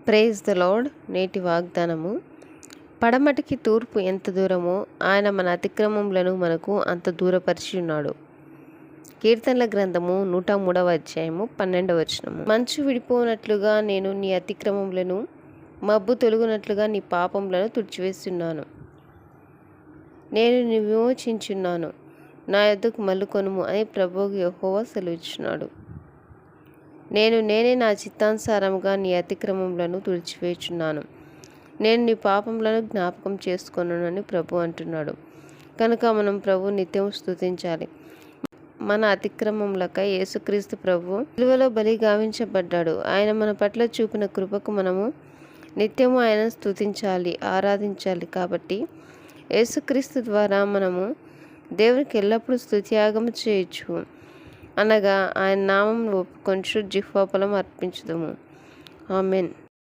Praise the lord. నేటి వాగ్దానము. పడమటికి తూర్పు ఎంత దూరమో ఆయన మన అతిక్రమములను మనకు అంత దూరపరిచి ఉన్నాడు. కీర్తనల గ్రంథము 103వ అధ్యాయము 12వ వచనము. మంచు విడిపోనట్లుగా నేను నీ అతిక్రమములను, మబ్బు తొలగునట్లుగా నీ పాపములను తుడిచివేస్తున్నాను. నేను నీ విమోచించున్నాను, నా యొద్దకు మల్లుకొనుము అని ప్రభువు యెహోవా సెలవిచ్చున్నాడు. నేనే నా చిత్తానుసారముగా నీ అతిక్రమములను తుడిచివేయుచున్నాను. నేను నీ పాపములను జ్ఞాపకం చేసుకొనునని ప్రభు అంటున్నాడు. కనుక మనం ప్రభు నిత్యం స్తుతించాలి. మన అతిక్రమములకై యేసుక్రీస్తు ప్రభు సిలువలో బలి గావించబడ్డాడు. ఆయన మన పట్ల చూపిన కృపకు మనము నిత్యము ఆయనను స్తుతించాలి, ఆరాధించాలి. కాబట్టి యేసుక్రీస్తు ద్వారా మనము దేవునికి ఎల్లప్పుడూ స్తుతియాగము చేయొచ్చు. అనగా ఆయన నామమును ఒప్పుకొనుచు జిహ్వాఫలం అర్పించుదుము. ఆమేన్.